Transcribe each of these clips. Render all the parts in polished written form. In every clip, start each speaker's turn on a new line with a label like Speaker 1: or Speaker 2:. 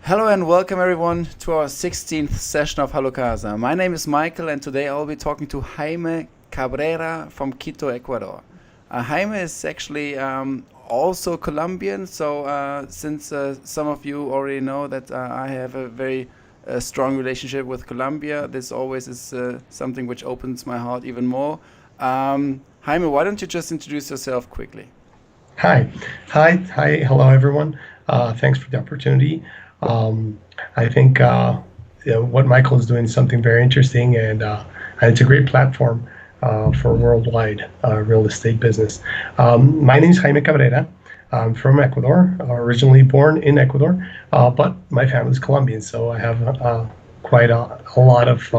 Speaker 1: Hello and welcome everyone to our 16th session of HalloCasa. My name is Michael and today I'll be talking to Jaime Cabrera from Quito, Ecuador. Jaime is actually also Colombian, so since some of you already know that I have a very strong relationship with Colombia, this always is something which opens my heart even more. Jaime, why don't you just introduce yourself quickly?
Speaker 2: Hi, hello everyone. Thanks for the opportunity. Um, I think what Michael is doing is something very interesting, and it's a great platform for worldwide real estate business. My name is Jaime Cabrera. I'm from Ecuador, originally born in Ecuador, but my family is Colombian, so I have quite a lot of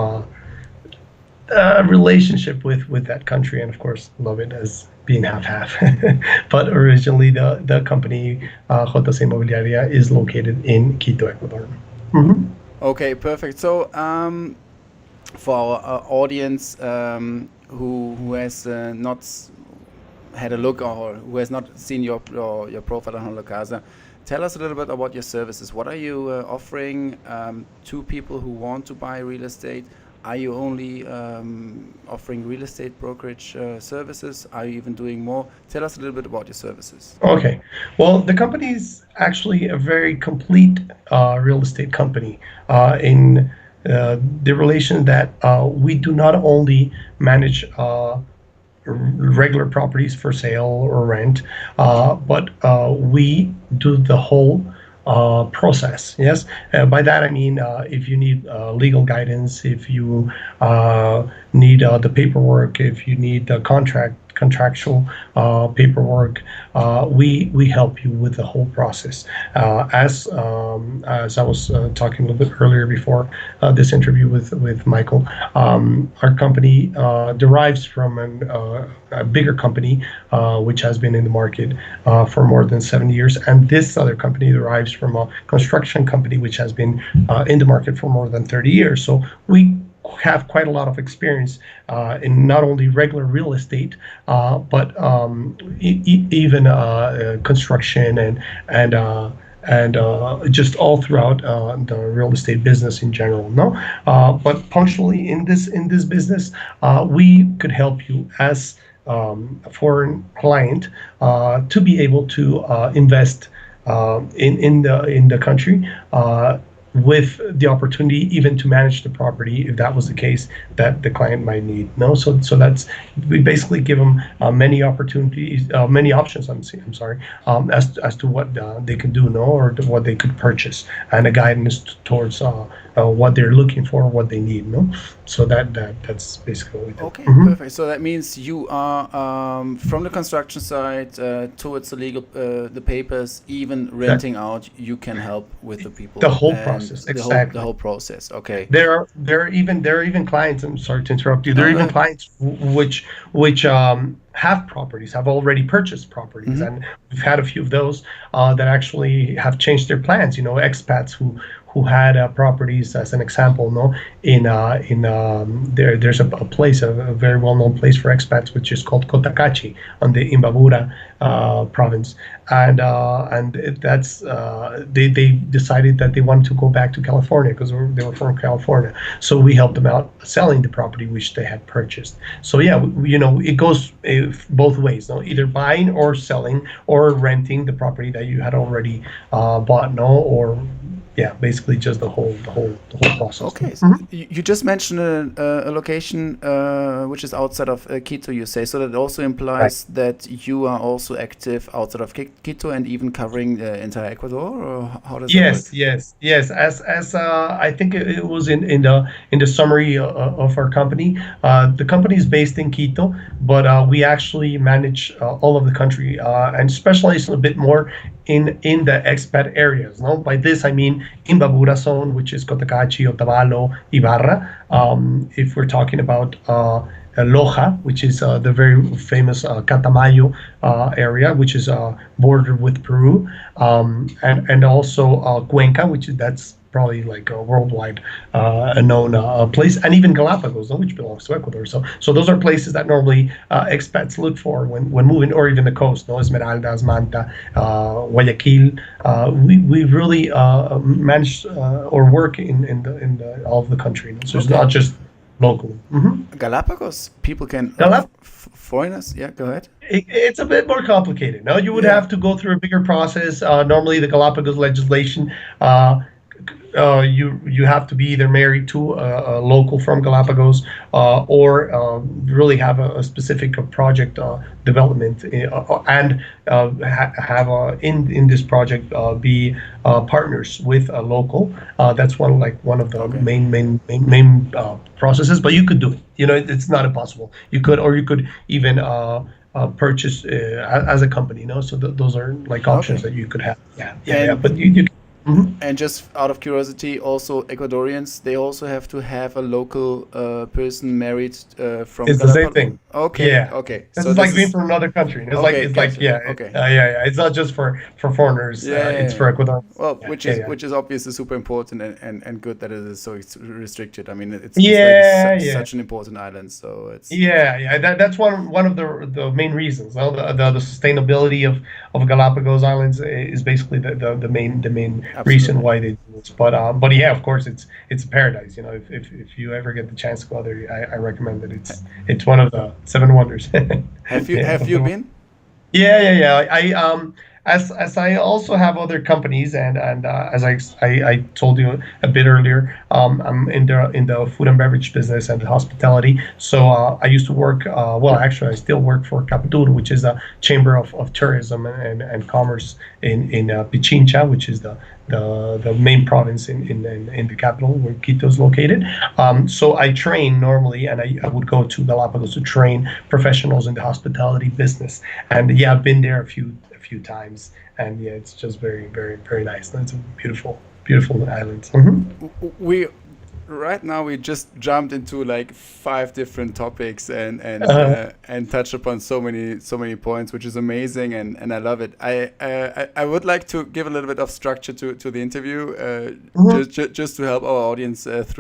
Speaker 2: relationship with that country, and of course love it as being half half. But originally the company HalloCasa is located in Quito, Ecuador. Hmm.
Speaker 1: Okay, perfect. So, for our audience who has not had a look or who has not seen your profile on HalloCasa, tell us a little bit about your services. What are you offering to people who want to buy real estate? Are you only offering real estate brokerage services? Are you even doing more? Tell us a little bit about your services.
Speaker 2: Okay, well, the company is actually a very complete real estate company in the relation that we do not only manage regular properties for sale or rent, but we do the whole process. Yes, by that I mean if you need legal guidance, if you need the paperwork, if you need the contractual paperwork, we help you with the whole process. As I was talking a little bit earlier before this interview with Michael, our company derives from a bigger company which has been in the market for more than 70 years, and this other company derives from a construction company which has been in the market for more than 30 years. So we have quite a lot of experience in not only regular real estate, but even construction and just all throughout the real estate business in general. No, but punctually in this business, we could help you as a foreign client to be able to invest in the country. With the opportunity even to manage the property if that was the case that the client might need. No, so that's, we basically give them many opportunities, many options. I'm sorry, as to what they can do, no, or what they could purchase, and a guidance towards what they're looking for, what they need. No, so that's basically what we do.
Speaker 1: Okay, perfect. So that means you are from the construction side towards the legal, the papers, even
Speaker 2: That
Speaker 1: renting out. You can help with the
Speaker 2: the
Speaker 1: people
Speaker 2: whole
Speaker 1: and
Speaker 2: process,
Speaker 1: the
Speaker 2: exactly.
Speaker 1: whole process. Okay.
Speaker 2: There are even clients. I'm sorry to interrupt you. There
Speaker 1: No,
Speaker 2: are
Speaker 1: go
Speaker 2: even
Speaker 1: ahead.
Speaker 2: clients which have properties, have already purchased properties,
Speaker 1: Hmm.
Speaker 2: and we've had a few of those that actually have changed their plans. Expats who had properties, as an example, no, there's a place, a very well known place for expats, which is called Cotacachi on the Imbabura province, and that's they decided that they wanted to go back to California because they were from California. So we helped them out selling the property which they had purchased. So yeah, it goes both ways, no? Either buying or selling or renting the property that you had already bought, no, or yeah, basically just the whole process.
Speaker 1: Okay, so
Speaker 2: Mhm.
Speaker 1: you just mentioned a location which is outside of Quito, you say. So that also
Speaker 2: Right.
Speaker 1: implies that you are also active outside of Quito and even covering the entire Ecuador, or how does that
Speaker 2: Yes,
Speaker 1: work?
Speaker 2: yes, yes. As I think it was in the summary of our company. The company is based in Quito, but we actually manage all of the country and specialize a bit more in the expat areas. No, by this I mean Imbabura zone, which is Cotacachi, Otavalo, Ibarra. If we're talking about Loja, which is the very famous Catamayo area, which is bordered with Peru, and also Cuenca, which is that's probably like a worldwide known place, and even Galapagos, which belongs to Ecuador. So those are places that normally expats look for when moving, or even the coast, no, Esmeraldas, Manta, Guayaquil. We really manage or work in all of the country. So it's
Speaker 1: Okay.
Speaker 2: not just locally.
Speaker 1: Galapagos, people can, foreigners, yeah, go ahead.
Speaker 2: It's a bit more complicated. No, you would
Speaker 1: Yeah.
Speaker 2: have to go through a bigger process. Normally, the Galapagos legislation, uh, you have to be either married to a local from Galapagos, or really have a specific project development, and have in this project be partners with a local. That's one of the
Speaker 1: Okay.
Speaker 2: main processes. But you could do it. It's not impossible. You could, or you could even purchase as a company. So those are like options
Speaker 1: Okay.
Speaker 2: that you could have. Yeah, yeah, yeah.
Speaker 1: And
Speaker 2: But you mhm.
Speaker 1: and just out of curiosity, also Ecuadorians, they also have to have a local person married from
Speaker 2: It's the same
Speaker 1: Galapagos.
Speaker 2: thing.
Speaker 1: Okay,
Speaker 2: Yeah.
Speaker 1: okay.
Speaker 2: This
Speaker 1: So
Speaker 2: is
Speaker 1: this
Speaker 2: like being
Speaker 1: is
Speaker 2: from another country.
Speaker 1: okay.
Speaker 2: It's like
Speaker 1: Gotcha.
Speaker 2: yeah,
Speaker 1: Okay.
Speaker 2: yeah. It's not just for foreigners.
Speaker 1: Yeah,
Speaker 2: It's
Speaker 1: yeah,
Speaker 2: for
Speaker 1: yeah.
Speaker 2: Ecuador.
Speaker 1: Well,
Speaker 2: Yeah, yeah, yeah.
Speaker 1: which is obviously super important and good that it is so restricted. I mean, it's like
Speaker 2: Yeah, yeah.
Speaker 1: such an important island, so it's
Speaker 2: Yeah, yeah, that's one of the main reasons. Well, the sustainability of Galapagos Islands is basically the main reason
Speaker 1: absolutely.
Speaker 2: why they do this. But yeah, of course, it's a paradise. If you ever get the chance to go there, I recommend it. It's one of the seven wonders. Yeah,
Speaker 1: Have
Speaker 2: of
Speaker 1: you
Speaker 2: the world.
Speaker 1: been?
Speaker 2: Yeah, yeah, yeah. As I also have other companies, and as I told you a bit earlier, I'm in the food and beverage business and hospitality. So I used to work. Well, actually, I still work for Capitur, which is a chamber of tourism and commerce in Pichincha, which is the main province in the capital where Quito is located. So I train normally, and I would go to Galapagos to train professionals in the hospitality business. And yeah, I've been there a few times, and yeah, it's just very, very, very nice. It's a beautiful island.
Speaker 1: We right now we just jumped into like five different topics
Speaker 2: Uh,
Speaker 1: and touched upon so many points, which is amazing and I love it. I would like to give a little bit of structure to the interview,
Speaker 2: mhm.
Speaker 1: just to help our audience
Speaker 2: Of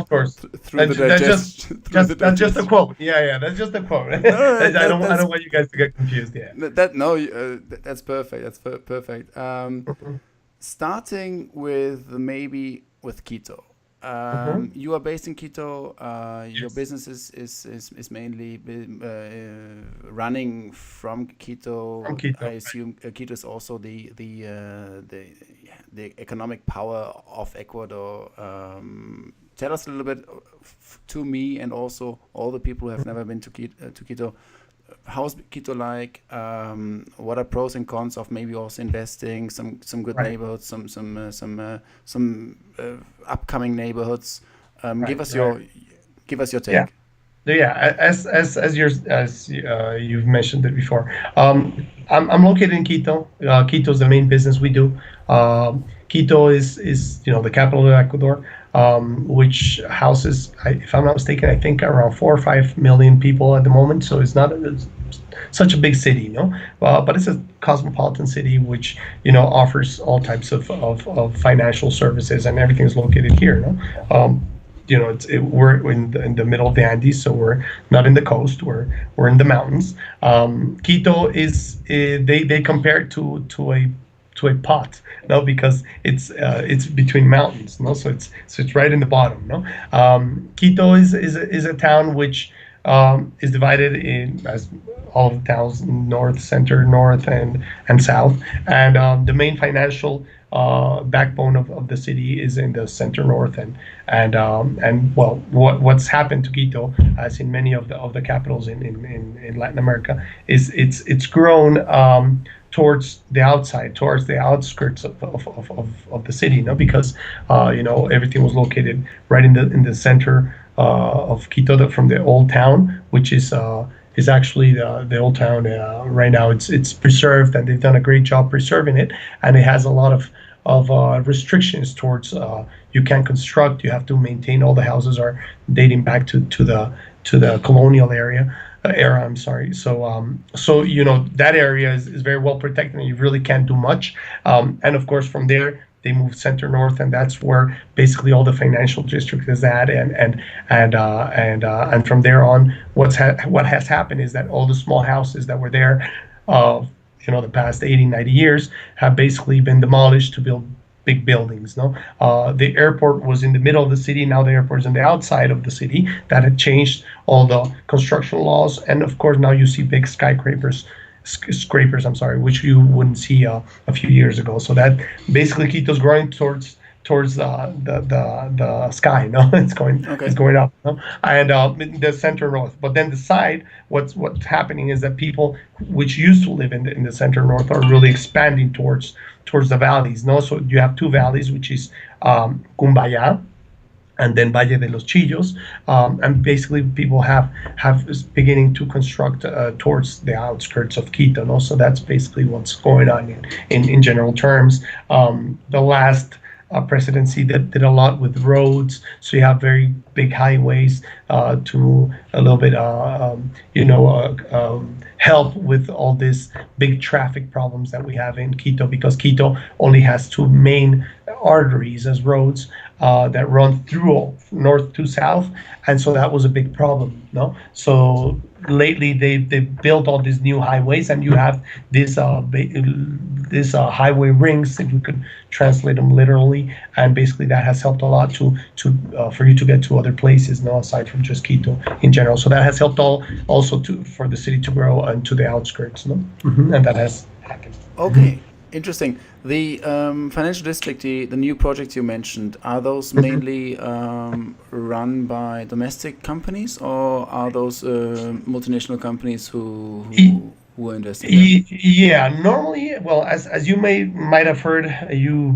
Speaker 2: course,
Speaker 1: through the
Speaker 2: that's just
Speaker 1: digestion through the
Speaker 2: that's just a
Speaker 1: digestion.
Speaker 2: quote. Yeah, yeah, that's just a quote.
Speaker 1: No, no,
Speaker 2: I don't want you guys to get confused. Yeah.
Speaker 1: that no, that's perfect. That's perfect.
Speaker 2: Mhm,
Speaker 1: Starting with maybe with Quito.
Speaker 2: mhm.
Speaker 1: You are based in Quito. Your
Speaker 2: Yes,
Speaker 1: business is mainly running from
Speaker 2: from
Speaker 1: Quito. I
Speaker 2: Quito.
Speaker 1: assume Quito is also the yeah, the economic power of Ecuador. Tell us a little bit to me and also all the people who have never been to Quito. How's Quito like? What are pros and cons of maybe also investing some good
Speaker 2: Right,
Speaker 1: neighborhoods, some upcoming neighborhoods?
Speaker 2: right, right.
Speaker 1: Give us your
Speaker 2: Yeah.
Speaker 1: take.
Speaker 2: So yeah, as you've mentioned it before, I'm located in Quito. Quito is the main business we do. Quito is the capital of Ecuador, which houses, if I'm not mistaken, I think around 4 or 5 million people at the moment. So it's such a big city, but it's a cosmopolitan city which offers all types of financial services, and everything is located here. No? We're in the middle of the Andes, so we're not in the coast. We're in the mountains. Quito is they compare it to a pot, no, because it's between mountains, no, so it's right in the bottom, no. Quito is a town which is divided in as all of the towns: north, center, north, and south, and the main financial backbone of the city is in the center north, and well, what's happened to Quito, as in many of the capitals in Latin America, is it's grown towards the outside, towards the outskirts of the city, because everything was located right in the center of Quito, from the old town, which is actually the old town. Right now, it's preserved, and they've done a great job preserving it, and it has a lot of restrictions towards, you can't construct, you have to maintain. All the houses are dating back to the colonial era. I'm sorry. So that area is very well protected, and you really can't do much. And of course, from there, they moved center north, and that's where basically all the financial district is at. And from there on, what has happened is that all the small houses that were there, uh, the past 80, 90 years, have basically been demolished to build big buildings. No, the airport was in the middle of the city. Now the airport is on the outside of the city. That had changed all the construction laws, and of course now you see big scrapers, I'm sorry, which you wouldn't see a few years ago. So that basically Quito's growing towards the sky. No, it's
Speaker 1: Okay.
Speaker 2: going up. No? And in the center north. But then the side, what's happening is that people which used to live in the center north are really expanding towards the valleys. No, so you have two valleys, which is Cumbaya and then Valle de los Chillos, and basically people have is beginning to construct towards the outskirts of Quito. No? So that's basically what's going on in general terms. The last presidency that did a lot with roads, so you have very big highways to a little bit, help with all these big traffic problems that we have in Quito, because Quito only has two main arteries as roads that run through north to south, and so that was a big problem. No, so lately they built all these new highways, and you have this highway rings, if we could translate them literally, and basically that has helped a lot to for you to get to other places, no, aside from just Quito in general. So that has helped also for the city to grow and to the outskirts, no, and that has happened.
Speaker 1: Okay, interesting. The financial district, the new projects you mentioned, are those mainly run by domestic companies, or are those multinational companies who are investing there?
Speaker 2: Yeah, normally, well, as you might have heard, you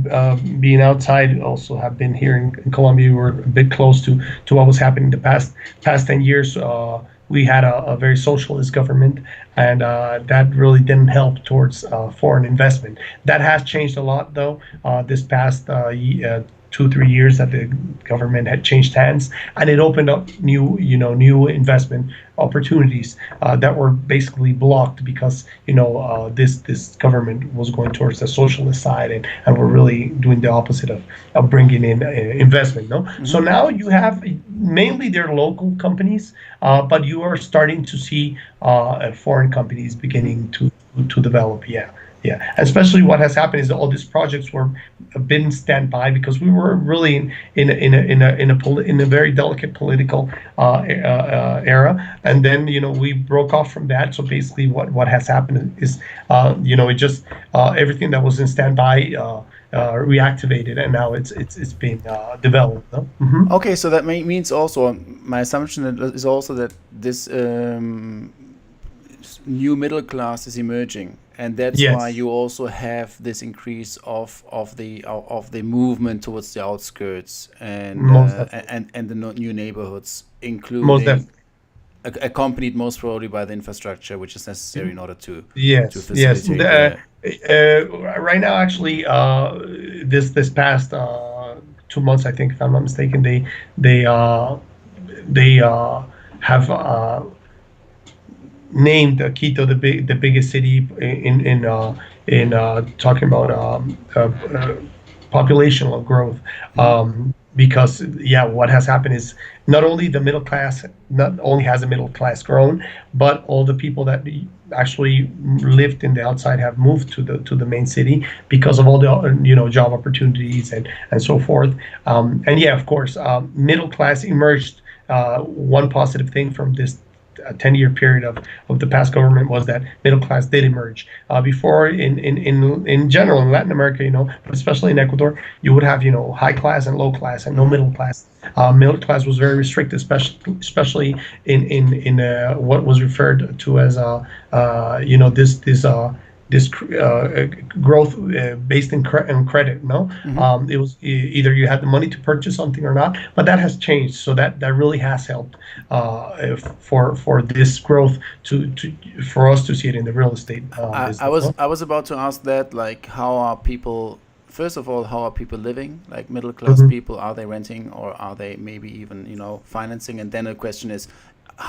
Speaker 2: being outside, also have been here in Colombia. You were a bit close to what was happening the past 10 years. We had a very socialist government, and that really didn't help towards foreign investment. That has changed a lot, though, this past 2 3 years that the government had changed hands, and it opened up new investment opportunities that were basically blocked because this government was going towards the socialist side, and we're really doing the opposite of bringing in investment. No, so now you have mainly they're local companies, but you are starting to see foreign companies beginning to develop. Yeah. Yeah, especially what has happened is that all these projects were been standby because we were really in a very delicate political era, and then we broke off from that. So basically, what has happened is it just everything that was in standby reactivated, and now it's being developed. No?
Speaker 1: Okay, so that means also my assumption is also that this new middle class is emerging, and that's why
Speaker 2: Yes,
Speaker 1: you also have this increase of the movement towards the outskirts and
Speaker 2: most definitely,
Speaker 1: the new neighborhoods,
Speaker 2: most
Speaker 1: including
Speaker 2: definitely.
Speaker 1: accompanied most probably by the infrastructure which is necessary in order to
Speaker 2: Yes, yes.
Speaker 1: facilitate the.
Speaker 2: Right now, actually, this past 2 months, I think, if I'm not mistaken, they have named Quito the biggest city in talking about populational growth,
Speaker 1: Mhm.
Speaker 2: because yeah, what has happened is not only has the middle class grown, but all the people that actually lived in the outside have moved to the main city because of all the job opportunities and so forth. And yeah, of course, middle class emerged. One positive thing from this a 10-year period of the past government was that middle class did emerge. Before, in general in Latin America, but especially in Ecuador, you would have high class and low class and no
Speaker 1: Mhm.
Speaker 2: middle class. Middle class was very restricted, especially in what was referred to as this growth based in credit. No,
Speaker 1: Mhm.
Speaker 2: it was either you had the money to purchase something or not, but that has changed. So that really has helped for this growth to for us to see it in the real estate
Speaker 1: I
Speaker 2: business.
Speaker 1: was
Speaker 2: No?
Speaker 1: I was about to ask that, like, how are people, first of all, how are people living? Like middle class
Speaker 2: Mhm.
Speaker 1: people, are they renting or are they maybe even, financing? And then the question is,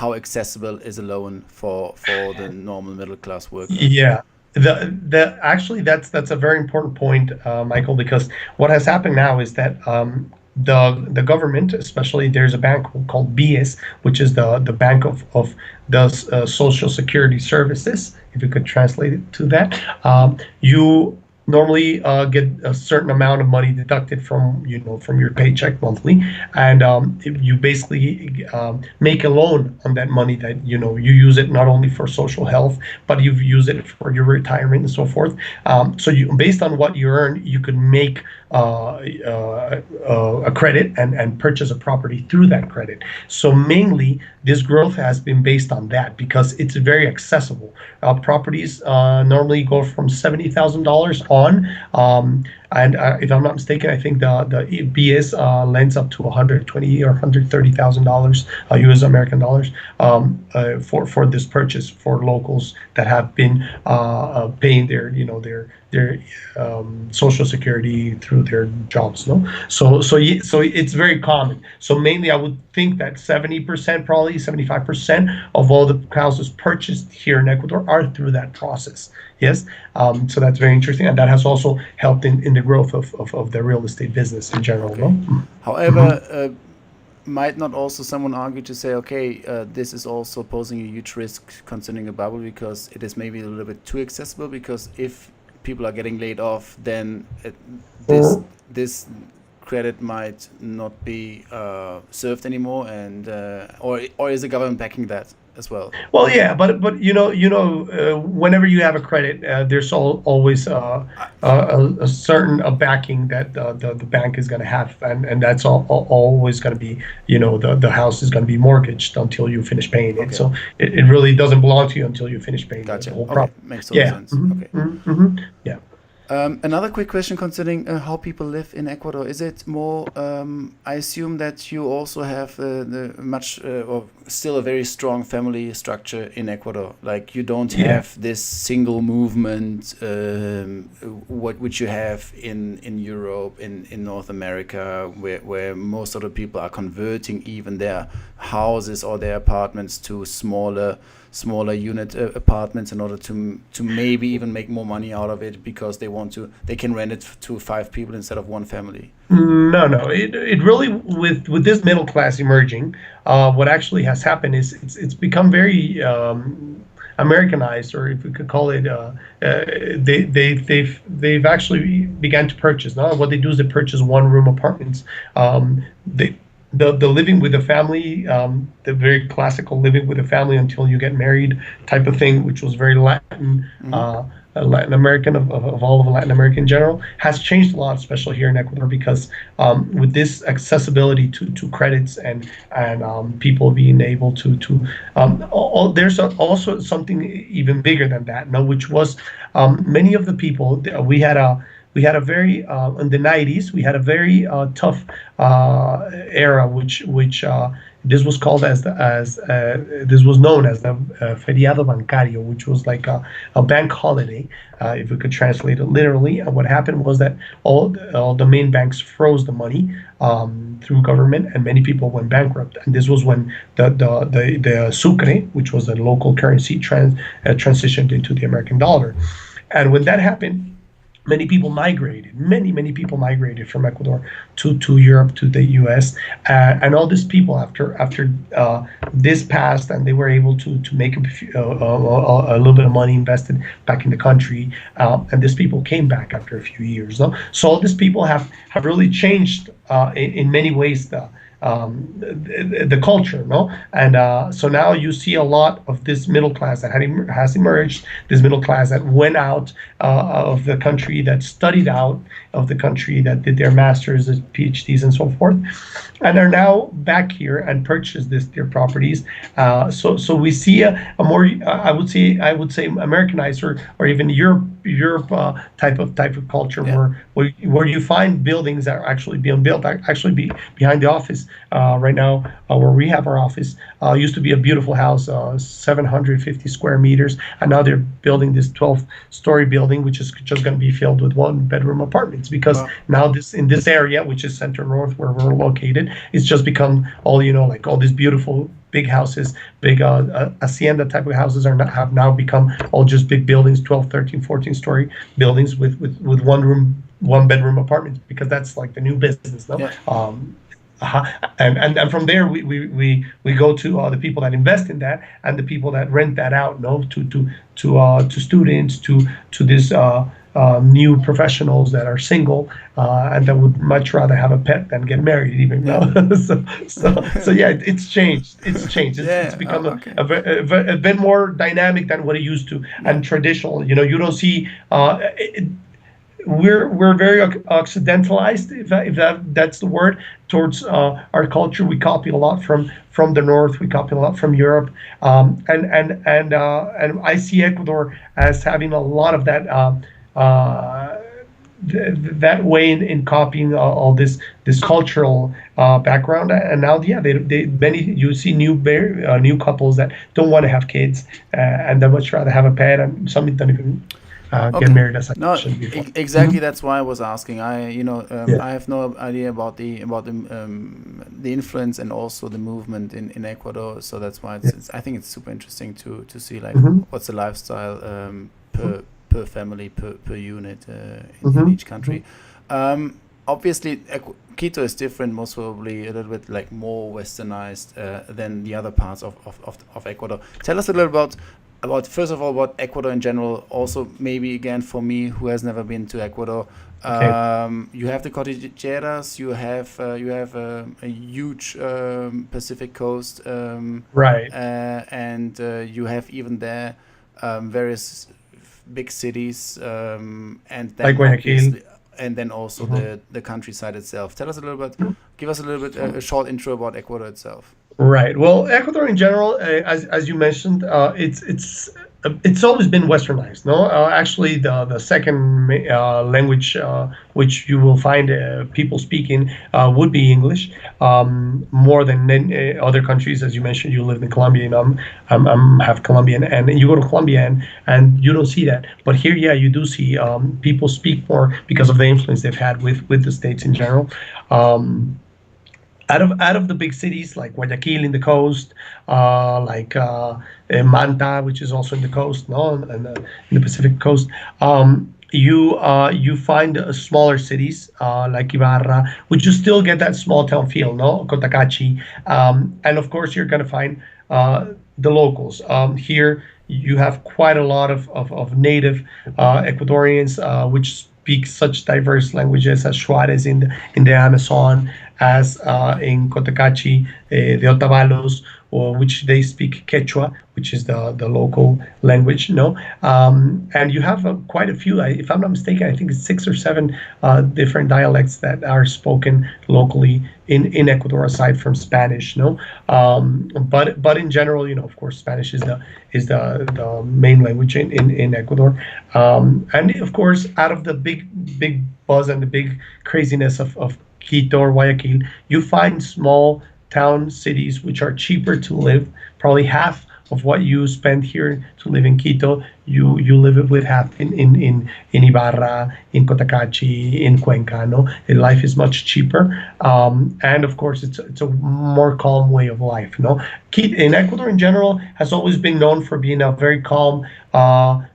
Speaker 1: how accessible is a loan for the normal middle class worker?
Speaker 2: Yeah. The actually that's a very important point, Michael, because what has happened now is that the government, especially there's a bank called BS, which is the bank of the Social Security Services, if you could translate it to that. You normally get a certain amount of money deducted from from your paycheck monthly, and you basically make a loan on that money that you use it not only for social health, but you use it for your retirement and so forth. So you, based on what you earn, you could make a credit and purchase a property through that credit. So mainly this growth has been based on that because it's very accessible. Properties normally go from $70,000 on, and if I'm not mistaken, I think the BS lends up to 120 or $130,000 U.S. American dollars for this purchase for locals that have been paying their social security through their jobs. No, so it's very common. So mainly, I would think that 70%, probably 75% of all the houses purchased here in Ecuador are through that process. Yes, so that's very interesting, and that has also helped in the growth of the real estate business in general.
Speaker 1: Okay.
Speaker 2: No.
Speaker 1: However, might not also someone argue to say, okay, this is also posing a huge risk concerning a bubble because it is maybe a little bit too accessible, because if people are getting laid off, then this this credit might not be served anymore, and or is the government backing that as well?
Speaker 2: Well, yeah, but whenever you have a credit, there's always a certain backing that the bank is going to have, and that's always going to be, the house is going to be mortgaged until you finish paying it.
Speaker 1: Okay,
Speaker 2: So it really doesn't belong to you until you finish paying the
Speaker 1: gotcha.
Speaker 2: whole
Speaker 1: Okay,
Speaker 2: property.
Speaker 1: makes total
Speaker 2: Yeah.
Speaker 1: sense. Okay.
Speaker 2: Yeah.
Speaker 1: Another quick question concerning how people live in Ecuador. Is it more? I assume that you also have the much or still a very strong family structure in Ecuador. Like you don't
Speaker 2: Yeah.
Speaker 1: have this single movement, which you have in Europe, in North America, where most of the people are converting even their houses or their apartments to smaller unit apartments in order to maybe even make more money out of it because they can rent it to 5 people instead of one family.
Speaker 2: No. It really, with this middle class emerging, what actually has happened is it's become very Americanized, or if we could call it, they've actually began to purchase. Now, what they do is they purchase one room apartments. They the living with a family, the very classical living with a family until you get married type of thing, which was very Latin,
Speaker 1: Hmm.
Speaker 2: Latin American of all of Latin America in general, has changed a lot, especially here in Ecuador, because with this accessibility to credits and people being able there's also something even bigger than that, no, which was many of the people we had a very in the 90s we had a very tough era, which this was called this was known as the feriado bancario, which was like a bank holiday, if we could translate it literally. And what happened was that all the main banks froze the money through government, and many people went bankrupt. And this was when the sucre, which was the local currency, transitioned into the American dollar. And when that happened, many people migrated. Many people migrated from Ecuador to Europe, to the U.S. And all these people, after this passed, and they were able to make a little bit of money invested back in the country, and these people came back after a few years. No? So all these people have really changed in many ways the culture, no? And so now you see a lot of this middle class that has emerged, this middle class that went out of the country, that studied out of the country, that did their masters, their PhDs, and so forth, and are now back here and purchase their properties. So we see a more, I would say Americanized, or even Europe type of culture,
Speaker 1: Yeah.
Speaker 2: where you find buildings that are actually being built, actually behind the office right now, where we have our office, used to be a beautiful house, 750 square meters, and now they're building this 12-story building, which is just going to be filled with one-bedroom apartments, because
Speaker 1: Well,
Speaker 2: now in this area, which is Center North, where we're located, it's just become all, like all these beautiful big houses, big hacienda type of houses are not, have now become all just big buildings, 12, 13, 14 story buildings with one room, one bedroom apartments, because that's like the new business, no?
Speaker 1: Yeah.
Speaker 2: And from there we go to the people that invest in that, and the people that rent that out, no, to students, to this new professionals that are single, and that would much rather have a pet than get married, even,
Speaker 1: Yeah.
Speaker 2: no. So yeah, it's changed. It's
Speaker 1: Yeah.
Speaker 2: become
Speaker 1: Oh, okay.
Speaker 2: a bit more dynamic than what it used to,
Speaker 1: Yeah.
Speaker 2: and traditional. You don't see. We're very occidentalized, if that's the word, towards our culture. We copy a lot from the north. We copy a lot from Europe, and I see Ecuador as having a lot of that. Uh, that way in copying all this cultural background. And now, yeah, they many, you see new couples that don't want to have kids, and they much rather have a pet, and some don't even get
Speaker 1: Okay.
Speaker 2: married, as I
Speaker 1: No,
Speaker 2: mentioned before.
Speaker 1: exactly. That's why I was asking.
Speaker 2: Yeah.
Speaker 1: I have no idea about the influence and also the movement in Ecuador. So that's why
Speaker 2: Yeah.
Speaker 1: I think it's super interesting to see like
Speaker 2: Hmm.
Speaker 1: what's the lifestyle per family per unit in
Speaker 2: Hmm.
Speaker 1: each country. Obviously, Quito is different, most probably a little bit like more westernized than the other parts of Ecuador. Tell us a little about first of all about Ecuador in general. Also, maybe again for me who has never been to Ecuador,
Speaker 2: Okay.
Speaker 1: you have the cordilleras, you have a huge Pacific coast,
Speaker 2: Right.
Speaker 1: and you have even there various big cities,
Speaker 2: Like Guayaquil.
Speaker 1: and then also
Speaker 2: Mhm.
Speaker 1: the countryside itself. Tell us a little bit, give us a little bit a short intro about Ecuador itself.
Speaker 2: Right. Well, Ecuador in general, as you mentioned, it's always been westernized. No, actually, the second language which you will find people speaking would be English, more than other countries. As you mentioned, you live in Colombia, and I'm half Colombian, and you go to Colombia, and you don't see that. But here, yeah, you do see people speak more because of the influence they've had with the states in general. Um, out of the big cities like Guayaquil in the coast, like Manta, which is also in the coast, no, and in the Pacific coast. You find smaller cities like Ibarra, which you still get that small town feel, no, Cotacachi, and of course you're gonna find the locals. Here you have quite a lot of native Ecuadorians, which speak such diverse languages as Juarez in the Amazon, as in Cotacachi, the Otavalos, or which they speak Quechua, which is the local language, no? And you have quite a few, if I'm not mistaken, I think it's 6 or 7 different dialects that are spoken locally in Ecuador, aside from Spanish, no? But in general, of course, Spanish is the main language in Ecuador. And of course, out of the big buzz and the big craziness of Quito or Guayaquil, you find small town cities which are cheaper to live. Probably half of what you spend here to live in Quito, you live it with half in Ibarra, in Cotacachi, in Cuenca. No, and life is much cheaper, and of course it's a more calm way of life. No, in Ecuador in general has always been known for being a very calm,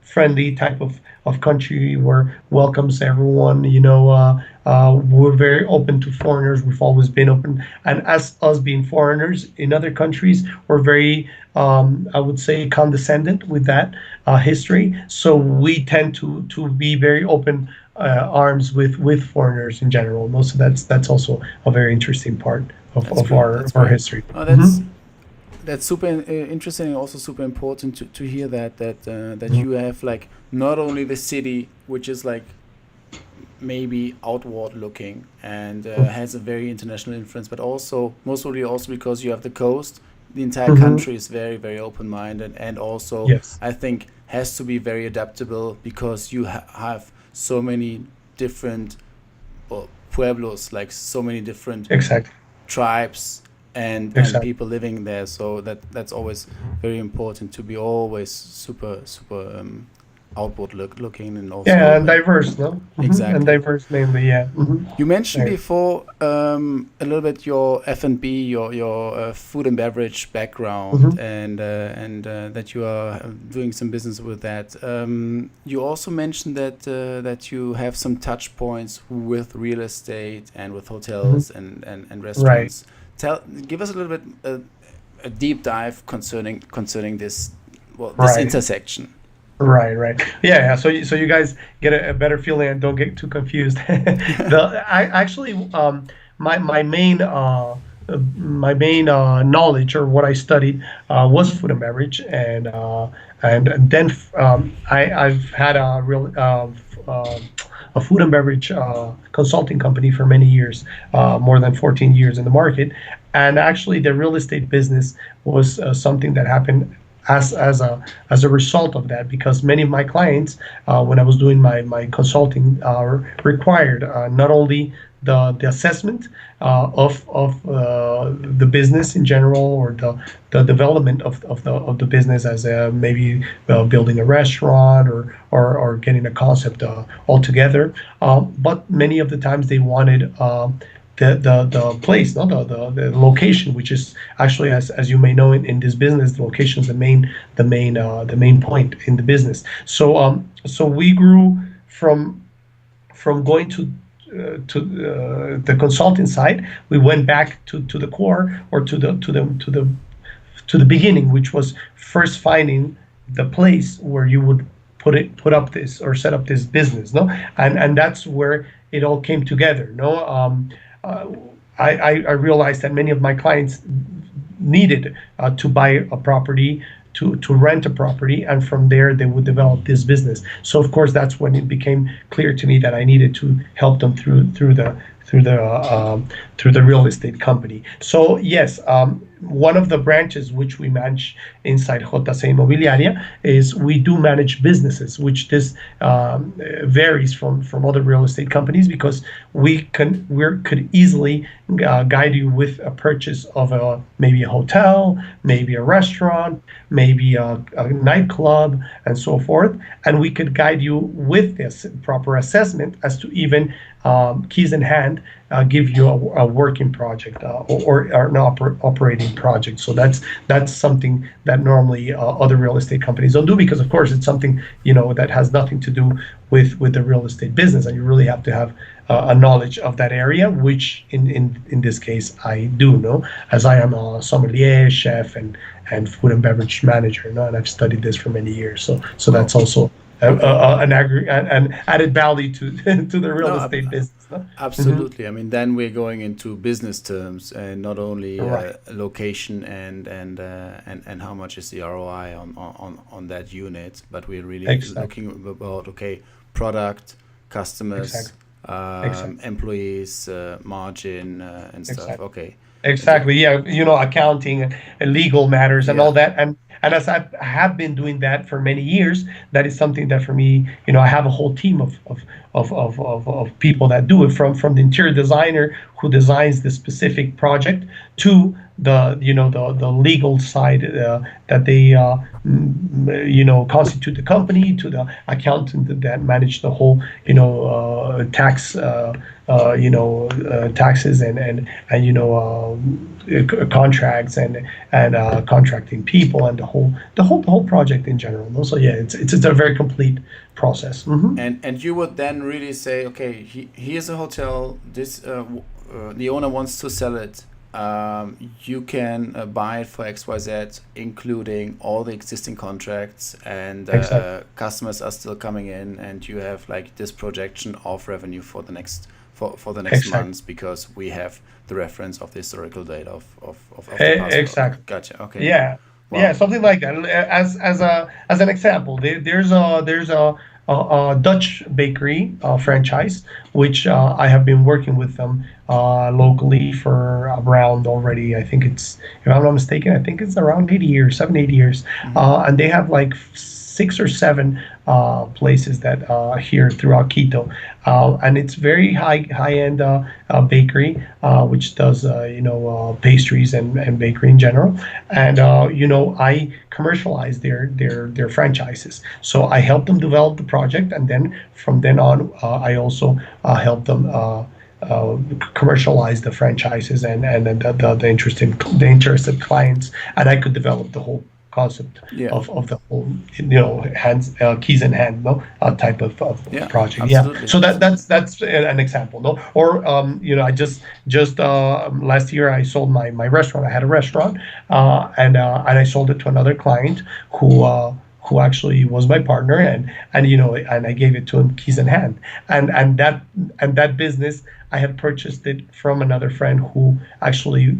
Speaker 2: friendly type of country where welcomes everyone. We're very open to foreigners. We've always been open, and as us being foreigners in other countries, we're very, I would say, condescendent with that history. So we tend to be very open arms with foreigners in general. No, so that's also a very interesting part of,
Speaker 1: That's
Speaker 2: of
Speaker 1: great.
Speaker 2: our
Speaker 1: That's
Speaker 2: of our
Speaker 1: great.
Speaker 2: history.
Speaker 1: Oh,
Speaker 2: Hmm.
Speaker 1: that's super interesting and also super important to hear that
Speaker 2: Hmm.
Speaker 1: you have like not only the city which is like maybe outward looking and has a very international influence, but also most probably also because you have the coast. The entire
Speaker 2: Hmm.
Speaker 1: country is very very open minded and also
Speaker 2: Yes,
Speaker 1: I think has to be very adaptable because you have so many different pueblos, like so many different
Speaker 2: exactly,
Speaker 1: tribes and
Speaker 2: exactly.
Speaker 1: people living there. So that's always very important to be always super super outward looking and also
Speaker 2: Yeah, and diverse, no? And
Speaker 1: exactly.
Speaker 2: diverse mainly, yeah.
Speaker 1: You mentioned
Speaker 2: There.
Speaker 1: before a little bit your F&B, your food and beverage background,
Speaker 2: hmm
Speaker 1: and that you are doing some business with that. You also mentioned that you have some touch points with real estate and with
Speaker 2: hmm
Speaker 1: hotels and
Speaker 2: Right,
Speaker 1: restaurants. Give us a little bit a deep dive concerning this, well, this
Speaker 2: right.
Speaker 1: intersection.
Speaker 2: Right. Yeah. So you guys get a better feeling and don't get too confused. I actually, my main knowledge or what I studied was food and beverage, and then I've had a food and beverage consulting company for many years, more than 14 years in the market, and actually the real estate business was something that happened as a result of that, because many of my clients, when I was doing my consulting, required not only the assessment of the business in general, or the development of the business, as maybe building a restaurant, or getting a concept altogether, but many of the times they wanted the place, no, the location, which is actually, as you may know, in this business, the location is the main point in the business. So we grew from going to the consulting side. We went back to the core, or to the beginning, which was first finding the place where you would put up this, or set up this business, no, and that's where it all came together, no. Uh, I realized that many of my clients needed to buy a property, to rent a property, and from there they would develop this business. So of course that's when it became clear to me that I needed to help them through the real estate company. So yes, one of the branches which we manage inside HC Immobiliaria is we do manage businesses, which this varies from other real estate companies, because we could easily guide you with a purchase of maybe a hotel, maybe a restaurant, maybe a nightclub, and so forth. And we could guide you with this proper assessment as to even keys in hand, give you a working project, or an operating project. So that's something that normally other real estate companies don't do, because of course it's something that has nothing to do with the real estate business, and you really have to have a knowledge of that area, which in this case I do know, as I am a sommelier, chef, and food and beverage manager, and I've studied this for many years. So
Speaker 1: Wow.
Speaker 2: that's also
Speaker 1: Okay.
Speaker 2: an added value to to the real
Speaker 1: No,
Speaker 2: estate business. No? hmm
Speaker 1: absolutely. I mean, then we're going into business terms and not only
Speaker 2: Right.
Speaker 1: location and how much is the ROI on that unit, but we're really
Speaker 2: Exactly.
Speaker 1: looking about, okay, product, customers,
Speaker 2: Exactly. Exactly.
Speaker 1: employees, margin, and stuff.
Speaker 2: Exactly.
Speaker 1: Okay. Okay.
Speaker 2: Exactly. Yeah. Accounting and legal matters and
Speaker 1: Yeah.
Speaker 2: all that. And as I have been doing that for many years, that is something that for me, I have a whole team of people that do it, from the interior designer who designs the specific project, to the legal side, that they constitute the company, to the accountant that manage the whole tax, taxes, and contracts, and contracting people, and the whole project in general. So yeah, it's a very complete process.
Speaker 1: And you would then really say, okay, here's a hotel. This the owner wants to sell it. You can buy it for XYZ, including all the existing contracts, and
Speaker 2: Exactly.
Speaker 1: customers are still coming in, and you have like this projection of revenue for the next
Speaker 2: Exactly.
Speaker 1: months, because we have the reference of the historical data of the past. Okay,
Speaker 2: Exactly.
Speaker 1: gotcha. Okay,
Speaker 2: Yeah, yeah,
Speaker 1: wow.
Speaker 2: something like that. As an example, there's a Dutch bakery franchise, which I have been working with them locally for around already. I think if I'm not mistaken, I think it's around 80 years, 7, 8 years,
Speaker 1: Hmm.
Speaker 2: and they have like 6 or 7 places that here throughout Quito, and it's very high end bakery, which does pastries and bakery in general. And I commercialize their franchises. So I help them develop the project, and then from then on, I also help them. Commercialize the franchises and then the interested clients, and I could develop the whole concept
Speaker 1: Yeah.
Speaker 2: of the whole hands keys in hand, no, type of
Speaker 1: Yeah.
Speaker 2: project. Yeah,
Speaker 1: Absolutely.
Speaker 2: so
Speaker 1: Absolutely.
Speaker 2: that's an example, no. Or I just last year I sold my restaurant. I had a restaurant, and I sold it to another client who actually was my partner, and I gave it to him keys in hand, and that business I had purchased it from another friend who actually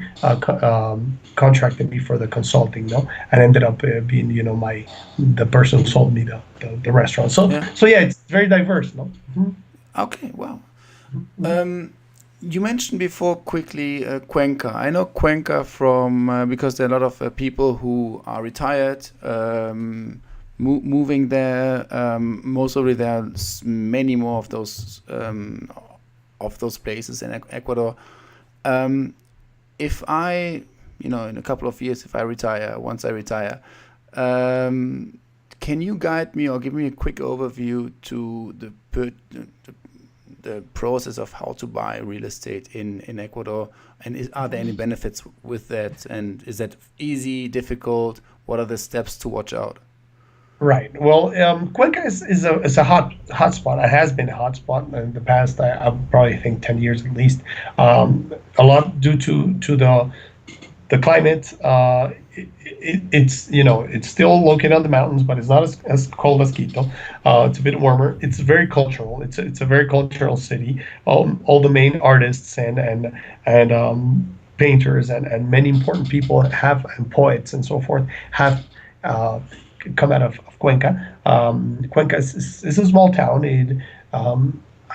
Speaker 2: contracted me for the consulting, no, and ended up being my the person who sold me the restaurant. So
Speaker 1: Yeah.
Speaker 2: so yeah, it's very diverse, no. Mhm.
Speaker 1: Okay. Wow.
Speaker 2: Mhm.
Speaker 1: Um, you mentioned before quickly Cuenca. I know Cuenca from because there are a lot of people who are retired, moving there. Most of it, there are many more of those places in Ecuador. Um, if I, in a couple of years, if I retire, once I retire, um, can you guide me or give me a quick overview to the process of how to buy real estate in Ecuador? And are there any benefits with that? And is that easy, difficult? What are the steps to watch out?
Speaker 2: Right. Well, Cuenca is a hot spot. It has been a hot spot in the past. I probably think 10 years at least. A lot due to the climate. It's still located on the mountains, but it's not as cold as Quito. It's a bit warmer. It's very cultural. It's a very cultural city. All the main artists and painters and many important people and poets and so forth have uh, come out of Cuenca. Cuenca is a small town.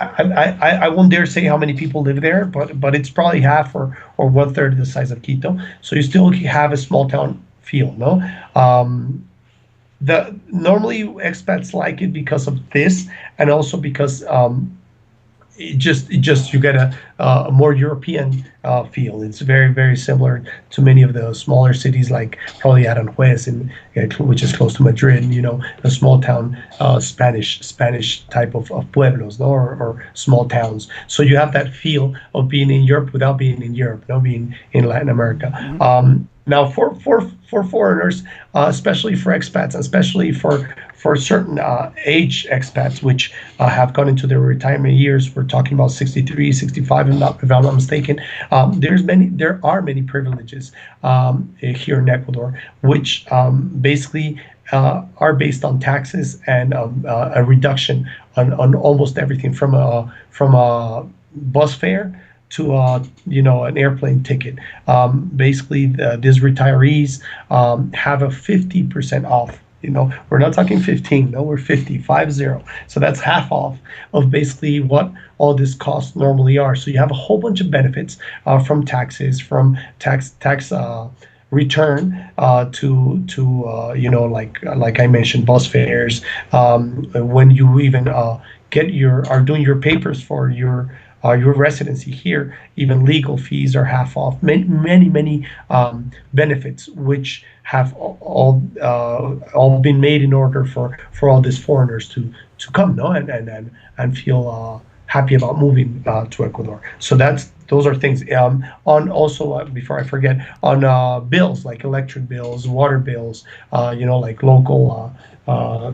Speaker 2: I won't dare say how many people live there, but it's probably half or one third the size of Quito. So you still have a small town feel, no? The Normally expats like it because of this, and also because it just you get a more European feel. It's very similar to many of the smaller cities, like probably Aranjuez, which is close to Madrid. A small town Spanish type of pueblos, no, or small towns. So you have that feel of being in Europe without being in Europe, no, being in Latin America.
Speaker 1: Hmm.
Speaker 2: Now, for foreigners, especially for expats, especially for certain age expats, which have gone into their retirement years. We're talking about 63, 65, if I'm not mistaken. There are many privileges here in Ecuador, which basically are based on taxes and a reduction on almost everything from a bus fare to an airplane ticket. Basically, these retirees have a 50% off. We're not talking 15, no, we're 50. So that's half off of basically what all this costs normally are. So you have a whole bunch of benefits from taxes, from tax return to like I mentioned, bus fares. When you even are doing your papers for your residency here, even legal fees are half off. Many benefits, which have all been made in order for all these foreigners to come, no, and feel happy about moving to Ecuador. So those are things. On also, before I forget, on bills like electric bills, water bills, like local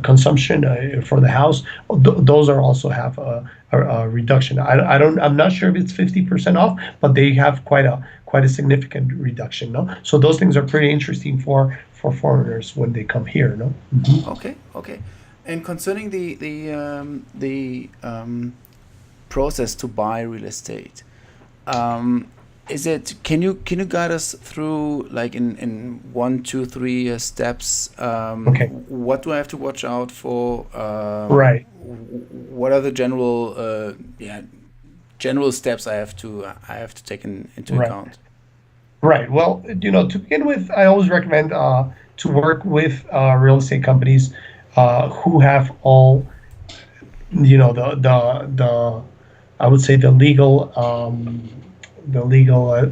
Speaker 2: consumption for the house. Those are also have a reduction. I'm not sure if it's 50% off, but they have quite a significant reduction. No, so those things are pretty interesting for foreigners when they come here. No. Mhm.
Speaker 1: Okay, okay. And concerning the process to buy real estate, um, is it? Can you guide us through, like, in one, two, three steps?
Speaker 2: Okay.
Speaker 1: What do I have to watch out for?
Speaker 2: Right.
Speaker 1: What are the general steps I have to take into
Speaker 2: Right.
Speaker 1: account?
Speaker 2: Right. Well, to begin with, I always recommend to work with real estate companies who have all, the I would say the legal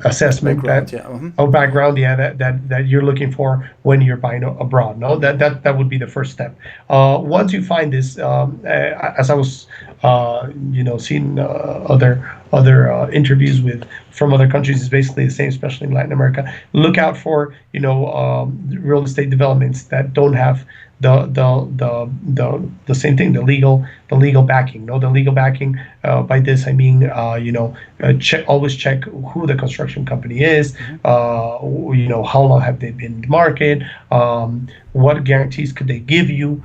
Speaker 2: assessment that
Speaker 1: Background, yeah.
Speaker 2: background, yeah, that you're looking for when you're buying abroad. No, that would be the first step. Once you find this, as I was seeing other interviews with from other countries, is basically the same, especially in Latin America. Look out for real estate developments that don't have the same thing, the legal backing. No, the legal backing. By this I mean, always check who the construction company is. How long have they been in the market? What guarantees could they give you?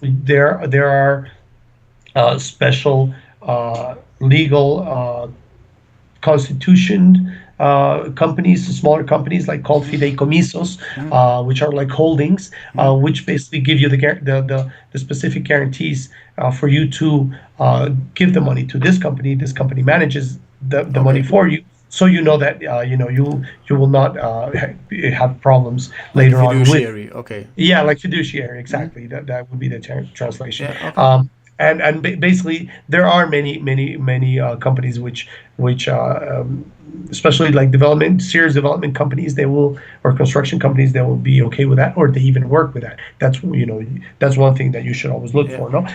Speaker 2: There are special legal constitution companies, smaller companies like called fideicomisos, which are like holdings, which basically give you the specific guarantees for you to give the money to this company. This company manages the money
Speaker 1: Okay.
Speaker 2: for you, so you know that you will not have problems
Speaker 1: Like a
Speaker 2: later on with.
Speaker 1: fiduciary. Okay.
Speaker 2: Yeah, like fiduciary, exactly. That would be the translation.
Speaker 1: Yeah. Okay.
Speaker 2: And basically, there are many companies which especially like serious development companies, they will, or construction companies, they will be okay with that, or they even work with that. That's one thing that you should always look
Speaker 1: Yeah.
Speaker 2: for. No,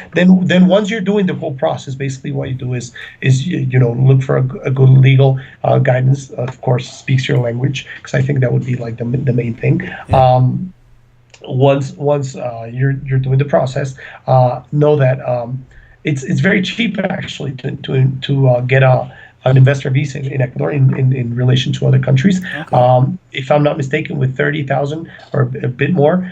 Speaker 2: then once you're doing the whole process, basically what you do is look for a good legal guidance. Of course, speaks your language, because I think that would be like the main thing.
Speaker 1: Yeah.
Speaker 2: Once you're doing the process, know that it's very cheap actually to get an investor visa in Ecuador in relation to other countries.
Speaker 1: Okay.
Speaker 2: If I'm not mistaken, with 30,000 or a bit more,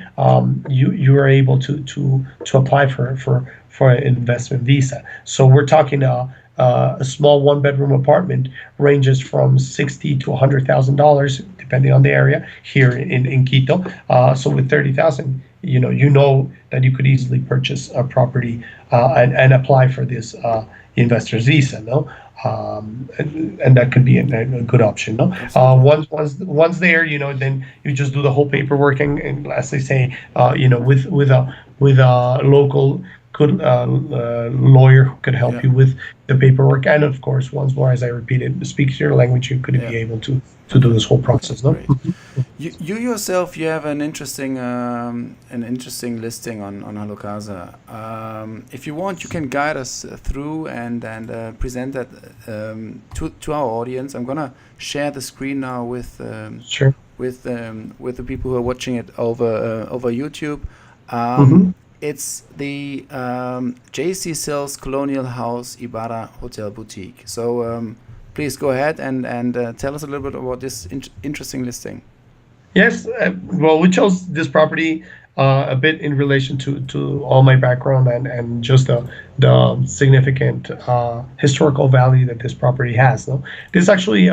Speaker 2: you are able to apply for an investment visa. So we're talking a small one-bedroom apartment ranges from $60,000 to $100,000, depending on the area here in Quito. So with 30,000, that you could easily purchase a property and apply for this investor's visa. No. And that could be a good option. No.
Speaker 1: Absolutely.
Speaker 2: Once there, then you just do the whole paperwork, and as they say, with a local good lawyer who could help
Speaker 1: Yeah.
Speaker 2: you with the paperwork. And of course, once more, as I repeated, speak your language, you could
Speaker 1: Yeah.
Speaker 2: be able to do
Speaker 1: Okay.
Speaker 2: this whole
Speaker 1: Okay.
Speaker 2: process. No.
Speaker 1: Great. You yourself, you have an interesting listing on HalloCasa. If you want, you can guide us through and present that to our audience. I'm gonna share the screen now
Speaker 2: Sure.
Speaker 1: with the people who are watching it over YouTube.
Speaker 2: Mm-hmm.
Speaker 1: It's the JC Sells Colonial House Ibarra Hotel Boutique. So please go ahead and tell us a little bit about this interesting listing.
Speaker 2: Yes, well, we chose this property a bit in relation to all my background and just the significant historical value that this property has. No, this is actually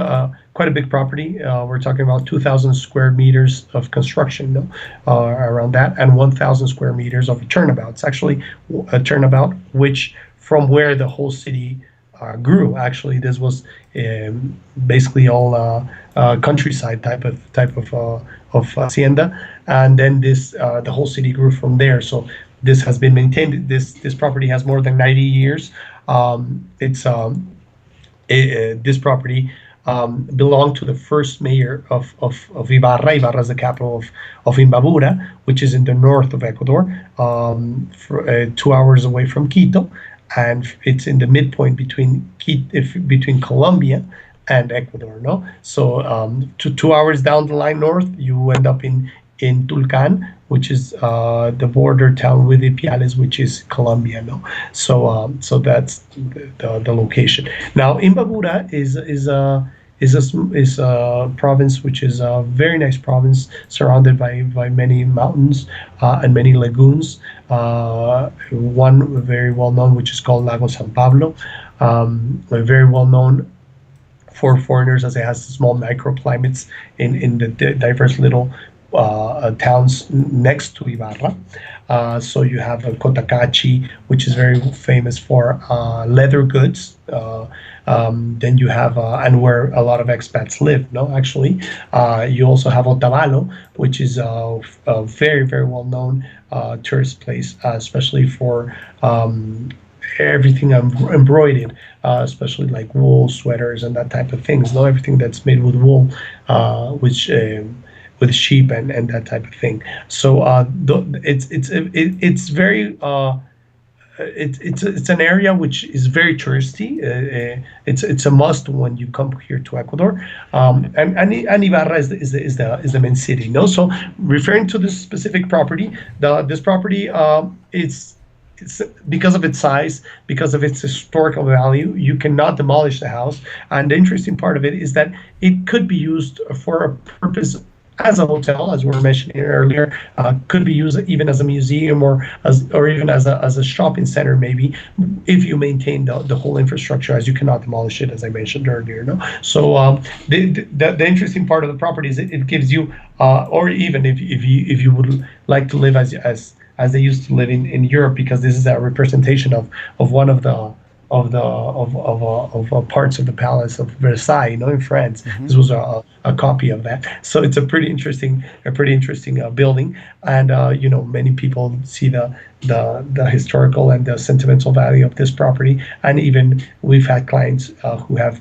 Speaker 2: quite a big property. We're talking about 2,000 square meters of construction, no, around that, and 1,000 square meters of a turnabout. It's actually a turnabout which from where the whole city grew. Actually, this was basically all countryside type of hacienda, and then the whole city grew from there. So this has been maintained. This property has more than 90 years. It's This property belonged to the first mayor of Ibarra. Ibarra is the capital of Imbabura, which is in the north of Ecuador, 2 hours away from Quito, and it's in the midpoint between Colombia and Ecuador. No, so 2 hours down the line north, you end up in Tulcan, which is the border town with Ipiales, which is Colombia. No, so that's the location. Now, Imbabura is a province which is a very nice province, surrounded by many mountains and many lagoons. One very well known, which is called Lago San Pablo, very well known for foreigners, as it has small microclimates in the diverse little towns next to Ibarra. So you have Cotacachi, which is very famous for leather goods. Then you have, and where a lot of expats live, no, actually. You also have Otavalo, which is a very, very well known tourist place, especially for everything embroidered, especially like wool sweaters and that type of things. No, everything that's made with wool, which with sheep and that type of thing. So it's very it's an area which is very touristy. It's a must when you come here to Ecuador. And Ibarra is the main city. No, so referring to this specific property, this property it's because of its size, because of its historical value, you cannot demolish the house. And the interesting part of it is that it could be used for a purpose as a hotel, as we were mentioning earlier, could be used even as a museum or even as a shopping center, maybe, if you maintain the whole infrastructure, as you cannot demolish it, as I mentioned earlier. No, so the interesting part of the property is it gives you, or even if you would like to live as they used to live in Europe, because this is a representation of one of parts of the Palace of Versailles, in France.
Speaker 1: Mm-hmm.
Speaker 2: This was a copy of that. So it's a pretty interesting building, and many people see the historical and the sentimental value of this property, and even we've had clients who have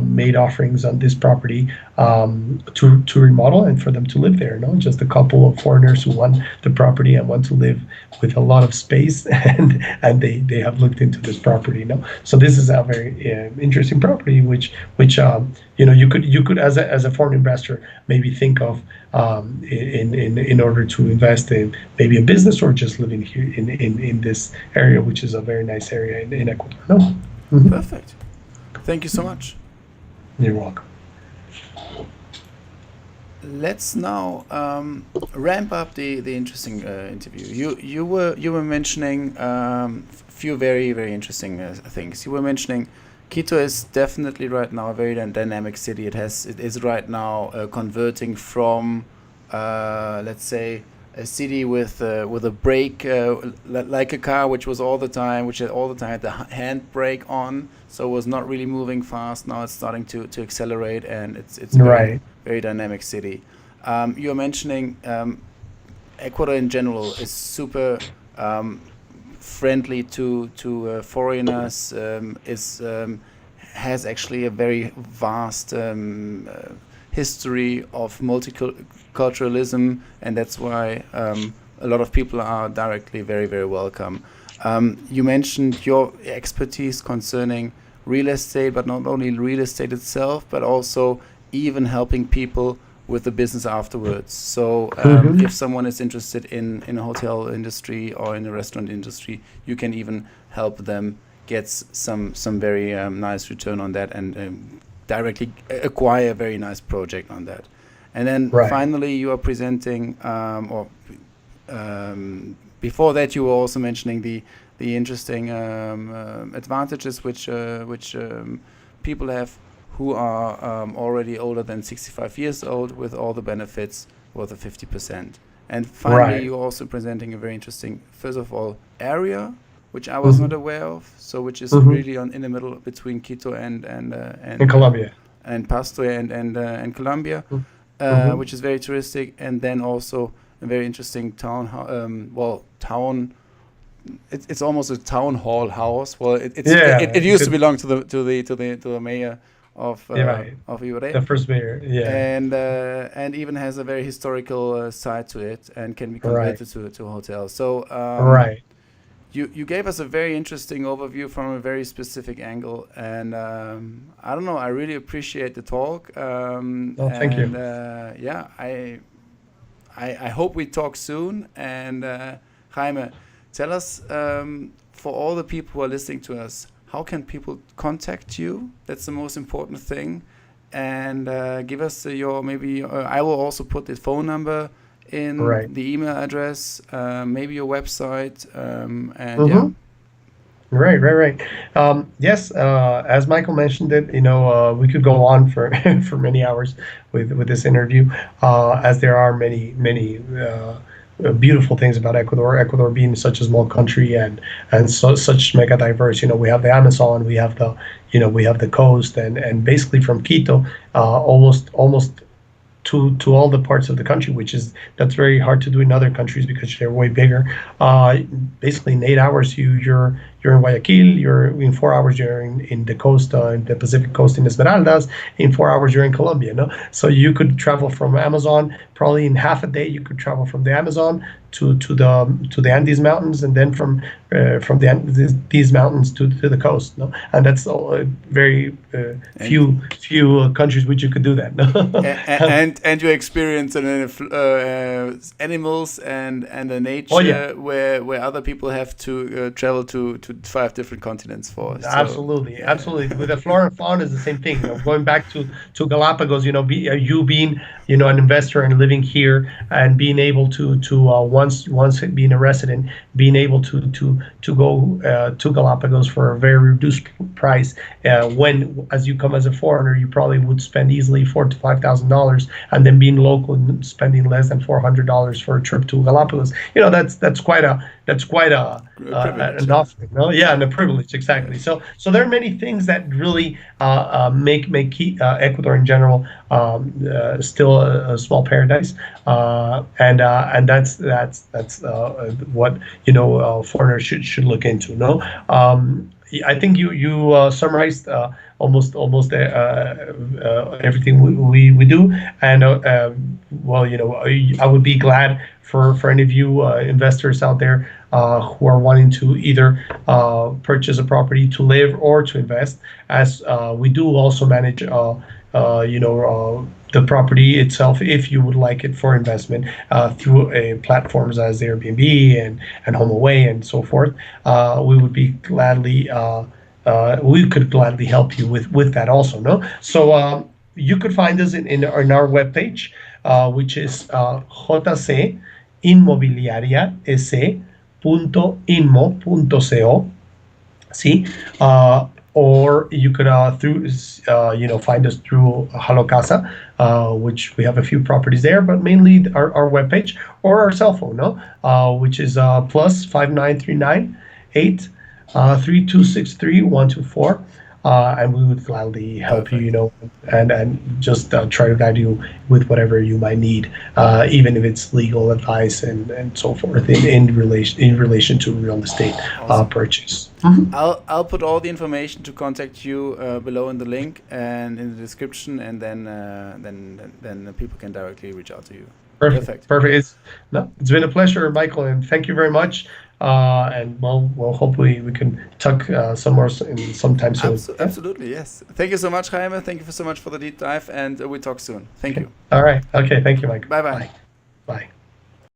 Speaker 2: made offerings on this property to remodel and for them to live there. No, just a couple of foreigners who want the property and want to live with a lot of space, and they have looked into this property. No, so this is a very interesting property, which you could as a foreign investor maybe think of in order to invest in maybe a business or just living here in this area, which is a very nice area in Ecuador. No. Mhm.
Speaker 1: Perfect. Thank you so much.
Speaker 2: You're welcome.
Speaker 1: Let's now ramp up the interesting interview. You were mentioning few very very interesting things. You were mentioning Quito is definitely right now a very dynamic city. It is right now converting from let's say a city with a brake like a car which had all the time had the handbrake on, so it was not really moving fast. Now it's starting to accelerate, and it's a very
Speaker 2: Right.
Speaker 1: very dynamic city. You're mentioning Ecuador in general is super friendly to foreigners. Is Has actually a very vast history of multiculturalism, and that's why a lot of people are directly very very welcome. You mentioned your expertise concerning real estate, but not only real estate itself, but also even helping people with the business afterwards. So
Speaker 2: Hmm.
Speaker 1: if someone is interested in a hotel industry or in a restaurant industry, you can even help them get some very nice return on that, and directly acquire a very nice project on that. And then
Speaker 2: Right.
Speaker 1: finally, you are presenting, or before that, you were also mentioning the interesting advantages which people have who are already older than 65 years old, with all the benefits worth of 50%. And finally,
Speaker 2: Right.
Speaker 1: you're also presenting a very interesting, first of all, area, which I was not
Speaker 2: Hmm.
Speaker 1: aware of, so which is
Speaker 2: Hmm.
Speaker 1: really in the middle between Quito
Speaker 2: In Colombia.
Speaker 1: and Pasto and Colombia,
Speaker 2: Hmm.
Speaker 1: which is very touristic, and then also a very interesting town. Town. It's almost a town hall house. Well,
Speaker 2: Yeah.
Speaker 1: it used to
Speaker 2: Good.
Speaker 1: belong to the mayor
Speaker 2: Yeah. Right.
Speaker 1: of Ibarra,
Speaker 2: The first mayor. Yeah.
Speaker 1: and even has a very historical side to it, and can be
Speaker 2: Right.
Speaker 1: converted to a hotel. So
Speaker 2: Right.
Speaker 1: you gave us a very interesting overview from a very specific angle, and I don't know. I really appreciate the talk,
Speaker 2: Well, thank
Speaker 1: and
Speaker 2: you.
Speaker 1: yeah, I hope we talk soon. And Jaime, tell us, for all the people who are listening to us, how can people contact you? That's the most important thing. And give us your maybe. I will also put the phone number in
Speaker 2: Right.
Speaker 1: the email address, maybe your website, and yeah.
Speaker 2: Hmm. Right. Yes, as Michael mentioned it, we could go on for for many hours with this interview, as there are many beautiful things about Ecuador. Ecuador being such a small country and such mega diverse. We have the Amazon, we have the coast, and basically from Quito, almost to all the parts of the country, that's very hard to do in other countries because they're way bigger. Uh, Basically, in 8 hours, you're in Guayaquil. You're in 4 hours. You're in the coast, in the Pacific coast in Esmeraldas. In 4 hours, you're in Colombia. No, so you could travel from Amazon probably in half a day. You could travel from the Amazon to the Andes Mountains, and then from these mountains to the coast. No, and that's very
Speaker 1: And
Speaker 2: few countries which you could do that.
Speaker 1: and you experience animals and the
Speaker 2: Oh yeah.
Speaker 1: nature where other people have to travel to 5 different continents for. So
Speaker 2: Absolutely,
Speaker 1: yeah.
Speaker 2: absolutely. With the flora and fauna is the same thing. Going back to Galapagos, you being an investor and living here and being able to once being a resident, being able to go to Galapagos for a very reduced price. When as you come as a foreigner, you probably would spend easily $4,000 to $5,000, and then being local and spending less than $400 for a trip to Galapagos. That's quite a
Speaker 1: Privilege,
Speaker 2: an
Speaker 1: yeah.
Speaker 2: offering, no? Yeah, and a privilege, exactly. So there are many things that really make Ecuador in general still a small paradise, and what foreigners should look into. No, I think you summarized almost everything we do, and well, I would be glad for any of you investors out there who are wanting to either purchase a property to live or to invest, as we do also manage the property itself, if you would like it for investment, through platforms as Airbnb and HomeAway and so forth. We could gladly help you with that also. No, so you could find us in our webpage, which is jcinmobiliariaec.inmo.co. See, or you could find us through HalloCasa, which we have a few properties there, but mainly our webpage or our cell phone, no, which is plus 5939 8 3263 124. And we would gladly help you,
Speaker 1: Perfect.
Speaker 2: and just try to guide you with whatever you might need, even if it's legal advice and so forth in relation to real estate
Speaker 1: Awesome.
Speaker 2: purchase.
Speaker 1: I'll put all the information to contact you below in the link and in the description, and then the people can directly reach out to you.
Speaker 2: Perfect,
Speaker 1: Perfect.
Speaker 2: perfect. It's been a pleasure, Michael, and thank you very much. And well, hopefully we can talk some more sometime soon. Yeah?
Speaker 1: Absolutely, yes. Thank you so much, Jaime. Thank you so much for the deep dive, and we talk soon. Thank
Speaker 2: Okay.
Speaker 1: you.
Speaker 2: All right. Okay. Thank you, Mike.
Speaker 1: Bye bye.
Speaker 2: Bye. Bye.